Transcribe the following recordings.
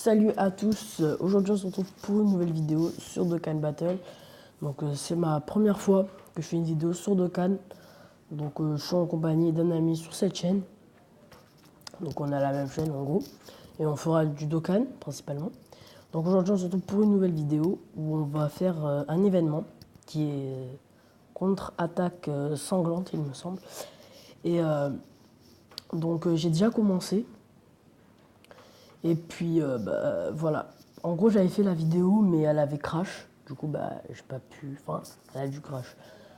Salut à tous, aujourd'hui on se retrouve pour une nouvelle vidéo sur Dokkan Battle. Donc c'est ma première fois que je fais une vidéo sur Dokkan. Donc je suis en compagnie d'un ami sur cette chaîne. Donc on a la même chaîne en gros. Et on fera du Dokkan principalement. Donc aujourd'hui on se retrouve pour une nouvelle vidéo où on va faire un événement qui est contre-attaque sanglante il me semble. Et donc j'ai déjà commencé. Et puis voilà. En gros, j'avais fait la vidéo, mais elle avait crash. Du coup, j'ai pas pu. Enfin, elle a dû crash.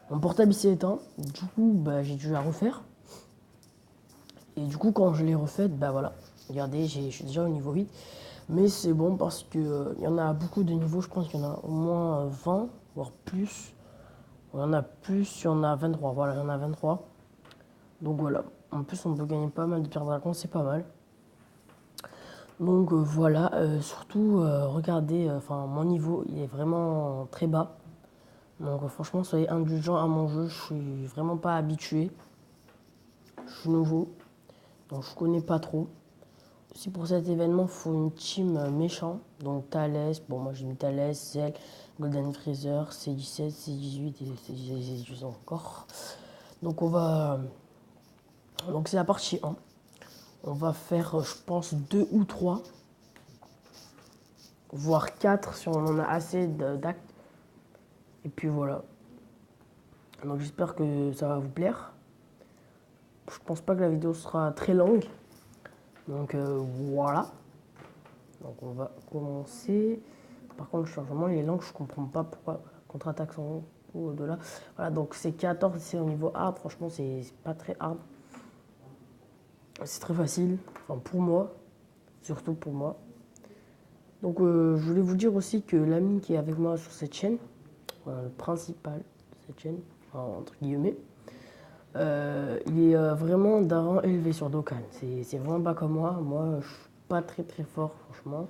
Mon portable il s'est éteint. Du coup, j'ai dû la refaire. Et du coup, quand je l'ai refaite, voilà. Regardez, je suis déjà au niveau 8. Mais c'est bon parce que il y en a beaucoup de niveaux. Je pense qu'il y en a au moins 20, voire plus. Il y en a plus, il y en a 23. Voilà, il y en a 23. Donc voilà. En plus, on peut gagner pas mal de pierres dragons, c'est pas mal. Donc voilà, surtout regardez, mon niveau il est vraiment très bas. Donc franchement soyez indulgents à mon jeu, je suis vraiment pas habitué. Je suis nouveau, donc je connais pas trop. Aussi pour cet événement, il faut une team méchant. Donc Thales, bon moi j'ai mis Thales, Cell, Golden Freezer, C17, C18 et C18 encore. Donc on va. Donc c'est la partie 1. On va faire je pense 2 ou 3, voire 4 si on en a assez d'actes. Et puis voilà. Donc j'espère que ça va vous plaire. Je pense pas que la vidéo sera très longue. Donc voilà. Donc on va commencer. Par contre, le changement, les langues, je comprends pas pourquoi. Contre-attaque sans ou au-delà. Voilà, donc c'est 14, c'est au niveau hard. Franchement, c'est pas très hard. C'est très facile. Enfin, pour moi. Surtout pour moi. Donc je voulais vous dire aussi que l'ami qui est avec moi sur cette chaîne, le principal de cette chaîne, entre guillemets, il est vraiment d'un rang élevé sur Dokkan. C'est vraiment pas comme moi. Moi, je suis pas très très fort, franchement.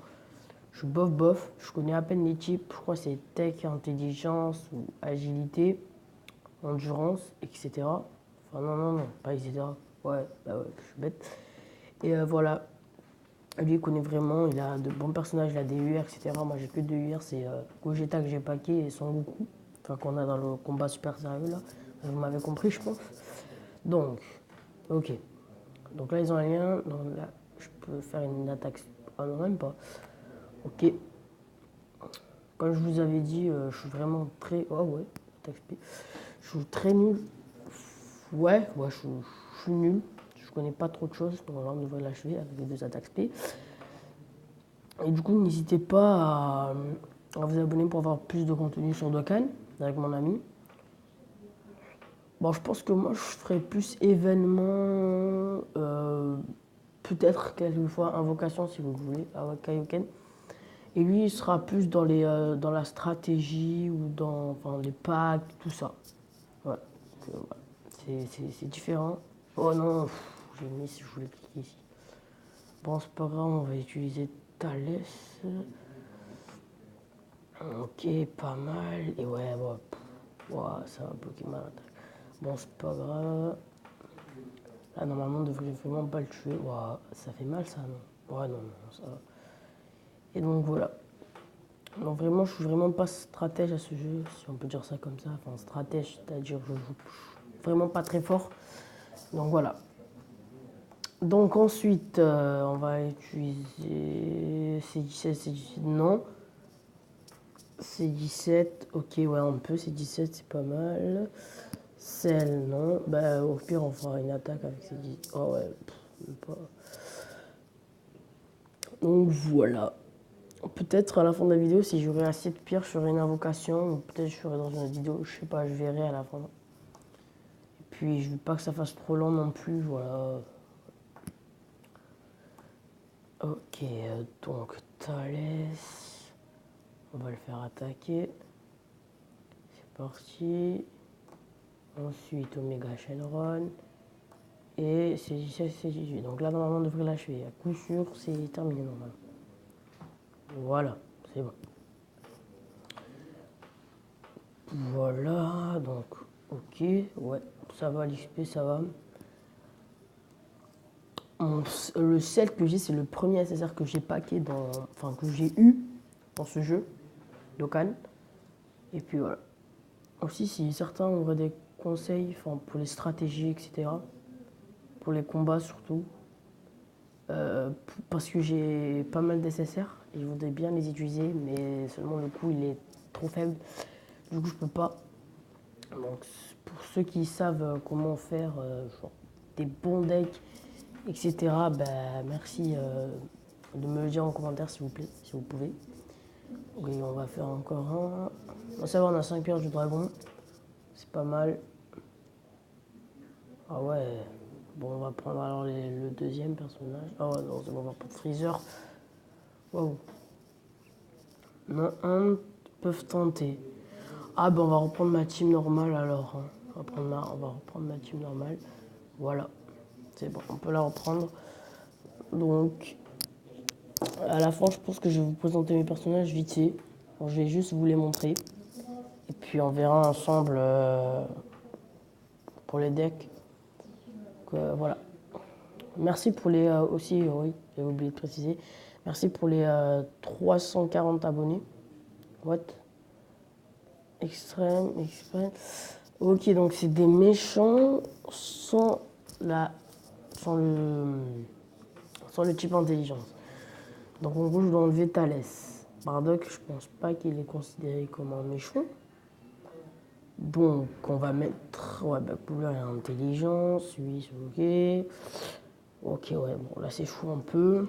Je suis bof bof. Je connais à peine les types. Je crois que c'est tech, intelligence ou agilité, endurance, etc. Enfin, non, pas etc. Ouais, ouais, je suis bête. Et voilà. Lui, il connaît vraiment. Il a de bons personnages. Il a des UR, etc. Moi, j'ai que deux UR. C'est Gogeta que j'ai paqué et Son Goku. Enfin, qu'on a dans le combat super sérieux là. Vous m'avez compris, je pense. Donc, ok. Donc là, ils ont un lien. Donc là, je peux faire une attaque. Ah non, même pas. Ok. Comme je vous avais dit, je suis vraiment très. Oh ouais, attaque speed. Je suis très nul. Ouais, je suis nul. Je connais pas trop de choses. Donc là, on devrait l'achever avec les deux attaques speed. Et du coup, n'hésitez pas à vous abonner pour avoir plus de contenu sur Dokkan avec mon ami. Bon, je pense que moi, je ferai plus événements, peut-être quelquefois invocation si vous voulez, avec Kaioken. Et lui, il sera plus dans la stratégie ou dans les packs, tout ça. Voilà. C'est différent. Oh non, j'ai mis si je voulais cliquer ici. Bon, c'est pas grave, on va utiliser Thales. Ok, pas mal. Et ouais, ça va bloquer ma attaque. Bon, c'est pas grave. Là, normalement, on devrait vraiment pas le tuer. Ouah, ça fait mal, ça, non? Ouais, non, ça va. Et donc, voilà. Donc, vraiment, je suis vraiment pas stratège à ce jeu, si on peut dire ça comme ça. Enfin, stratège, c'est-à-dire, je joue vraiment pas très fort. Donc, voilà. Donc, ensuite, on va utiliser C17, C18, non. C17, ok, ouais, on peut. C17, c'est pas mal. Celle, non. Au pire, on fera une attaque avec C17. Oh, ouais, même pas. Donc, voilà. Peut-être à la fin de la vidéo, si j'aurai assez de pierres, je ferai une invocation. Ou peut-être je ferai dans une vidéo, je sais pas, je verrai à la fin. Et puis, je veux pas que ça fasse trop long non plus, voilà. Ok, donc Thales. On va le faire attaquer. C'est parti. Ensuite, Omega Shenron. Et c'est 17, c'est 18. Donc là, normalement, on devrait l'achever. À coup sûr, c'est terminé normalement. Voilà, c'est bon. Voilà, donc, ok, ouais, ça va, l'XP, ça va. Le sel que j'ai, c'est le premier SSR que j'ai packé enfin que j'ai eu dans ce jeu, Dokkan. Et puis voilà. Aussi, si certains auraient des conseils, enfin, pour les stratégies, etc., pour les combats surtout, parce que j'ai pas mal d'SSR et je voudrais bien les utiliser, mais seulement le coût il est trop faible. Du coup, je peux pas. Donc, pour ceux qui savent comment faire genre, des bons decks, etc., bah, merci de me le dire en commentaire s'il vous plaît, si vous pouvez. Ok, on va faire encore un. On va on a 5 pierres du dragon. C'est pas mal. Ah ouais. Bon, on va prendre alors le deuxième personnage. Ah ouais, non, c'est bon, on va prendre Freezer. Waouh. Non, un peuvent tenter. Ah ben on va reprendre ma team normale alors. Hein. On va reprendre ma team normale. Voilà. C'est bon, on peut la reprendre. Donc, à la fin, je pense que je vais vous présenter mes personnages vite fait. Donc, je vais juste vous les montrer. Et puis on verra ensemble pour les decks. Voilà. Merci pour les aussi, oui, j'ai oublié de préciser. Merci pour les 340 abonnés. What? Extrême. Ok, donc c'est des méchants sans le, sans le type intelligence. Donc en gros, je dois enlever Thalès. Bardock, je pense pas qu'il est considéré comme un méchant. Donc on va mettre, ouais, bah couleur et intelligence, oui, c'est ok. Ok, ouais, bon là c'est fou un peu.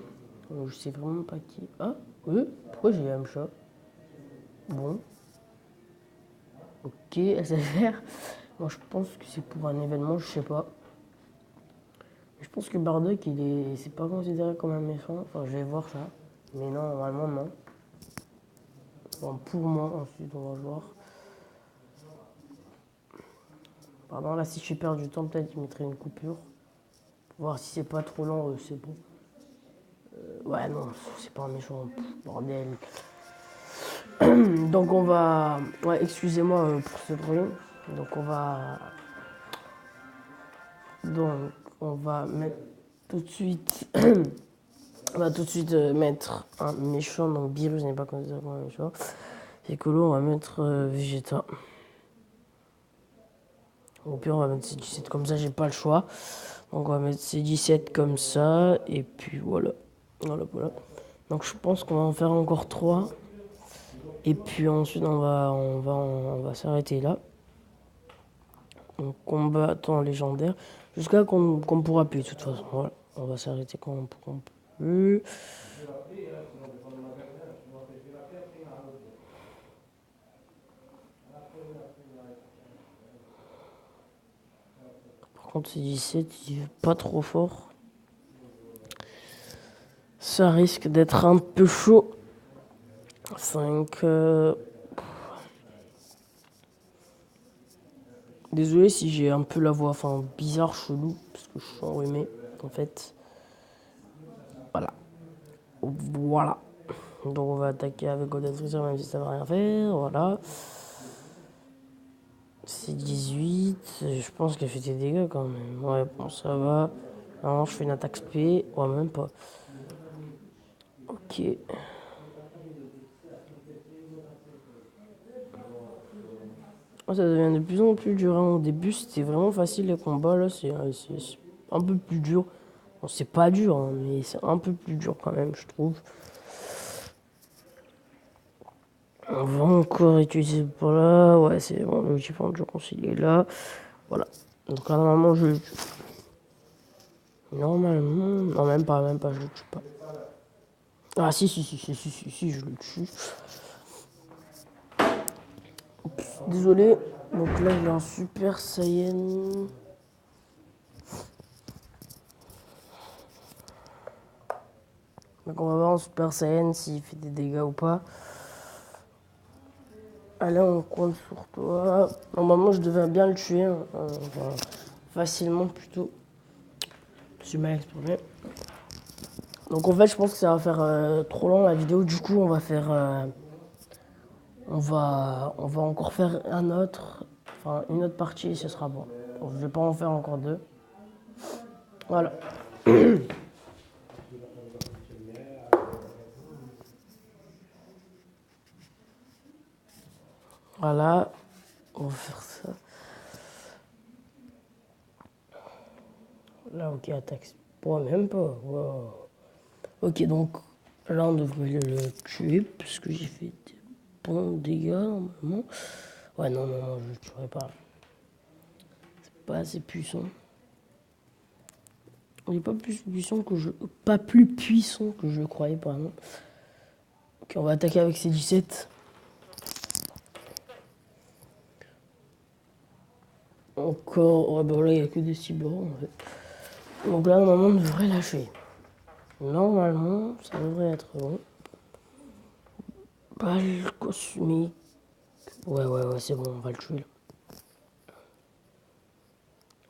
Je sais vraiment pas qui. Ah, oui, pourquoi j'ai un chat? Bon. Ok, SFR. Moi je pense que c'est pour un événement, je sais pas. Je pense que Bardock, c'est pas considéré comme un méchant. Enfin, je vais voir ça. Mais non, normalement, non. Bon, pour moi, ensuite, on va voir. Pardon, là, si je perds du temps, peut-être je mettrai une coupure. Pour voir si c'est pas trop lent, c'est bon. Ouais, non, c'est pas un méchant. Bordel. Donc, on va. Ouais, excusez-moi pour ce bruit. Donc, on va. Donc, on va mettre tout de suite. On va tout de suite mettre un méchant. Donc, Virus n'est pas considéré comme un méchant. C'est que là, on va mettre Vegeta. Au pire, on va mettre C17 comme ça, j'ai pas le choix. Donc, on va mettre C17 comme ça. Et puis, voilà. Voilà. Donc, je pense qu'on va en faire encore 3. Et puis, ensuite, on va s'arrêter là. Donc, combattant légendaire. Jusqu'à qu'on ne pourra plus, de toute façon. Voilà. On va s'arrêter quand on ne pourra plus. Par contre, C17, il est pas trop fort. Ça risque d'être un peu chaud. 5. Désolé si j'ai un peu la voix bizarre, chelou, parce que je suis enrhumé, en fait. Voilà. Donc on va attaquer avec Golden Freezer, même si ça va rien faire. Voilà. C'est 18. Je pense qu'elle fait des dégâts quand même. Ouais, bon, ça va. Non, je fais une attaque spé. Ouais, même pas. Ok. Ça devient de plus en plus dur. Au début, c'était vraiment facile les combats. Là, c'est un peu plus dur. Bon, c'est pas dur, hein, mais c'est un peu plus dur quand même, je trouve. On va encore utiliser par là. Ouais, c'est bon, l'outil d'endurance, il est là. Voilà. Donc là, normalement, je le tue. Normalement. Non, même pas, je le tue pas. Ah, si, je le tue. Oups, désolé. Donc là, il a un Super Saiyan. Donc on va voir en Super Saiyan s'il fait des dégâts ou pas. Allez, on compte sur toi. Normalement, je devais bien le tuer. Enfin, facilement plutôt. Je suis mal exprimé. Donc en fait, je pense que ça va faire trop long la vidéo. Du coup, on va faire... on va encore faire une autre partie et ce sera bon. Donc, je vais pas en faire encore 2. Voilà. Voilà, on va faire ça. Là, ok, attaque. Bon, même pas. Wow. Ok, donc là, on devrait le tuer parce que j'ai fait des bons dégâts normalement. Ouais, non, non, non, je le tuerai pas. C'est pas assez puissant. Il est pas plus puissant que je. Pas plus puissant que je le croyais, pardon. Ok, on va attaquer avec ces 17. Encore. Ouais, bah là, il n'y a que des cyborgs en fait. Donc là, normalement, on devrait lâcher. Normalement, ça devrait être bon. Balle cosmique. Ouais, ouais, ouais, c'est bon, on va le tuer là.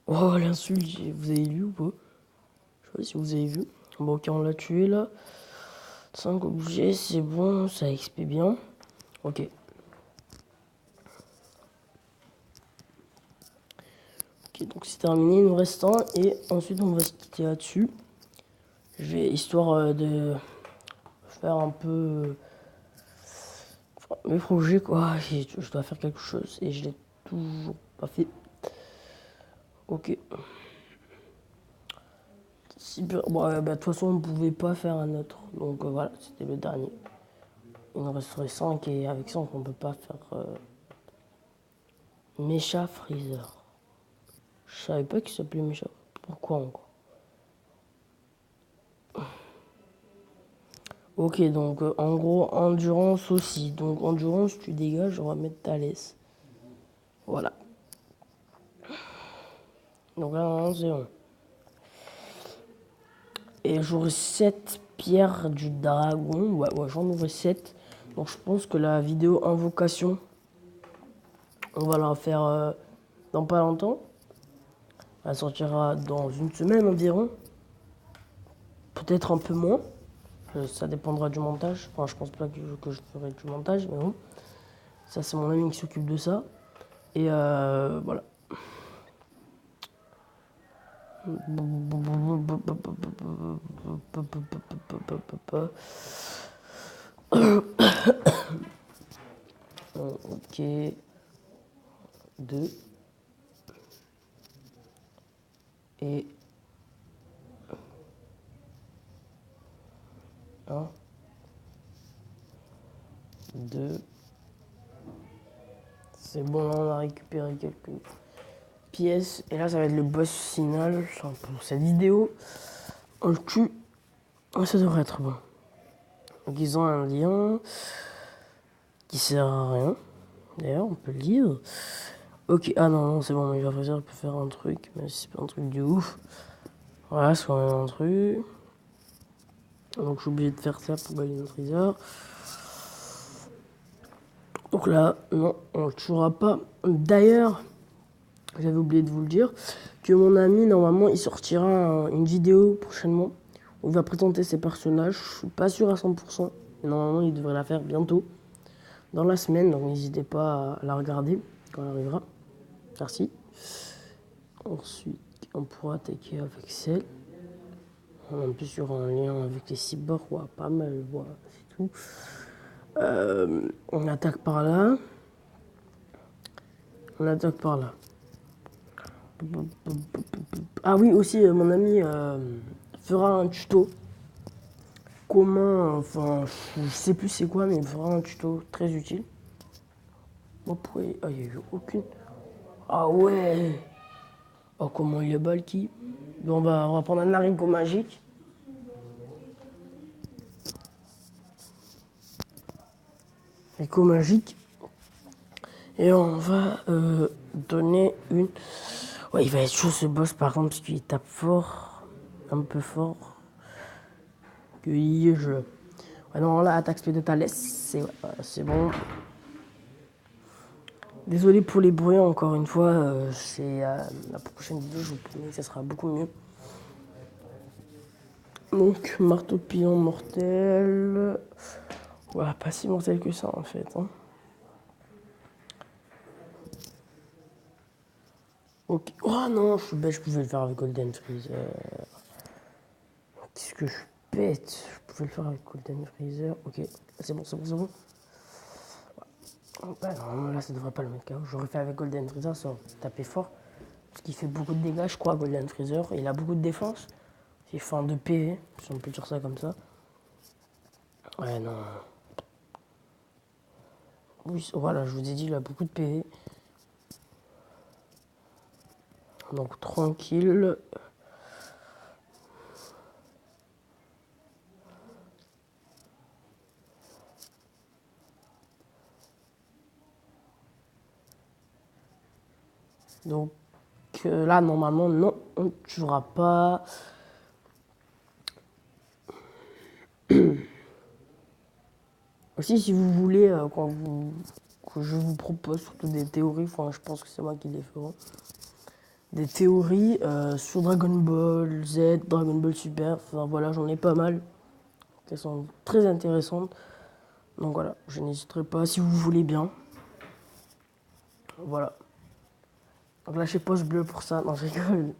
Oh, l'insulte, vous avez vu ou pas? Je sais pas si vous avez vu. Bon, ok, on l'a tué là. 5 objets, c'est bon, ça XP bien. Ok. Ok, donc c'est terminé, il nous reste un. Et ensuite, on va se quitter là-dessus. Je vais, histoire de faire un peu mes projets, quoi. Je dois faire quelque chose et je l'ai toujours pas fait. Ok. Bon, bah, de toute façon, on ne pouvait pas faire un autre. Donc voilà, c'était le dernier. Il nous resterait 5 et avec 5, on ne peut pas faire Mecha Freezer. Je savais pas qu'il s'appelait Mecha. Pourquoi encore? Ok, donc en gros, endurance aussi. Donc endurance, tu dégages, on va mettre Thalès. Voilà. Donc là, normalement, c'est bon. Et j'aurai 7 pierres du dragon. Ouais, ouais, j'en aurai 7. Donc je pense que la vidéo invocation, on va la faire dans pas longtemps. Elle sortira dans une semaine environ. Peut-être un peu moins. Ça dépendra du montage. Enfin, je pense pas que je ferai du montage, mais bon. Ça, c'est mon ami qui s'occupe de ça. Et voilà. Ok. 2. Et 1. 2. C'est bon, là, on a récupéré quelques pièces. Et là, ça va être le boss final pour cette vidéo. On le tue. Ça devrait être bon. Donc, ils ont un lien qui sert à rien. D'ailleurs, on peut le lire. Ok, ah non, non, c'est bon, mais Freezer peut faire un truc, mais c'est pas un truc de ouf. Voilà, c'est quand même un truc. Donc, je suis obligé de faire ça pour gagner notre Freezer. Donc là, non, on ne le tuera pas. D'ailleurs, j'avais oublié de vous le dire, que mon ami, normalement, il sortira une vidéo prochainement où il va présenter ses personnages. Je suis pas sûr à 100%, mais normalement, il devrait la faire bientôt, dans la semaine. Donc, n'hésitez pas à la regarder quand elle arrivera. Merci. Ensuite, on pourra attaquer avec celle. On est un peu sur un lien avec les cyborgs, ouais, pas mal, voilà, c'est tout. On attaque par là. On attaque par là. Ah oui, aussi, mon ami fera un tuto. Comment, enfin, je sais plus c'est quoi, mais il fera un tuto très utile. Bon, pourquoi ah, il n'y a eu aucune. Ah ouais. Oh, comment il est Balki. Bon, on va prendre un haricot magique. Haricot magique. Et on va donner une. Ouais, il va être chaud ce boss par contre, parce qu'il tape fort. Un peu fort. Que je. Ouais, non, là, attaque speed de Thalès. C'est bon. Désolé pour les bruits, encore une fois. C'est la prochaine vidéo, je vous promets que ça sera beaucoup mieux. Donc, marteau pilon mortel. Ouais, pas si mortel que ça en fait. Hein. Ok. Oh non, je suis bête, je pouvais le faire avec Golden Freezer. Qu'est-ce que je suis bête. Je pouvais le faire avec Golden Freezer. Ok, c'est bon, c'est bon, c'est bon. Bah non, là ça devrait pas le mettre KO. J'aurais fait avec Golden Freezer, ça aurait tapé fort. Parce qu'il fait beaucoup de dégâts, je crois, Golden Freezer. Et il a beaucoup de défense. Il fait un de PV, si on peut dire ça comme ça. Ouais, non. Oui, voilà, je vous ai dit, il a beaucoup de PV. Donc tranquille. Donc là, normalement, non, on ne tuera pas. Aussi, si vous voulez, que je vous propose surtout des théories, enfin, je pense que c'est moi qui les ferai. Des théories sur Dragon Ball Z, Dragon Ball Super, enfin voilà, j'en ai pas mal. Elles sont très intéressantes. Donc voilà, je n'hésiterai pas si vous voulez bien. Voilà. Donc lâchez pouce bleu pour ça, non je rigole.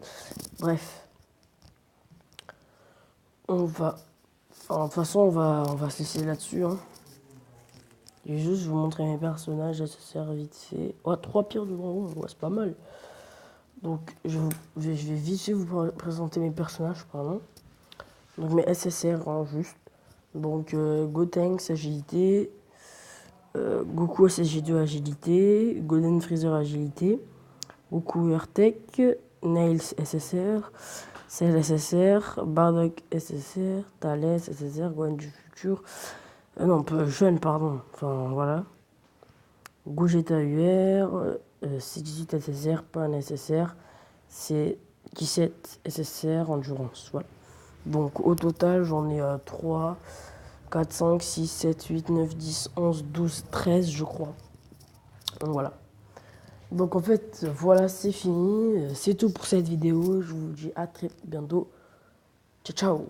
Bref. On va. Enfin, de toute façon, on va se laisser là-dessus. Hein. Je vais juste vous montrer mes personnages, SSR vite fait. Oh, 3 pierres de dragon, ouais, c'est pas mal. Donc je vais vite fait vous présenter mes personnages, pardon. Donc mes SSR, hein, juste. Donc Gotenks agilité, Goku SSG2 agilité, Golden Freezer agilité, Goku Urtek, Nails SSR, Cell SSR, Bardock SSR, Thales SSR, Gohan du futur, non, jeune, pardon, enfin voilà, Gogeta UR, C18 SSR, Pan SSR, c'est 17 SSR Endurance, voilà. Donc au total, j'en ai 3, 4, 5, 6, 7, 8, 9, 10, 11, 12, 13, je crois. Donc voilà. Donc en fait, voilà, c'est fini. C'est tout pour cette vidéo. Je vous dis à très bientôt. Ciao, ciao.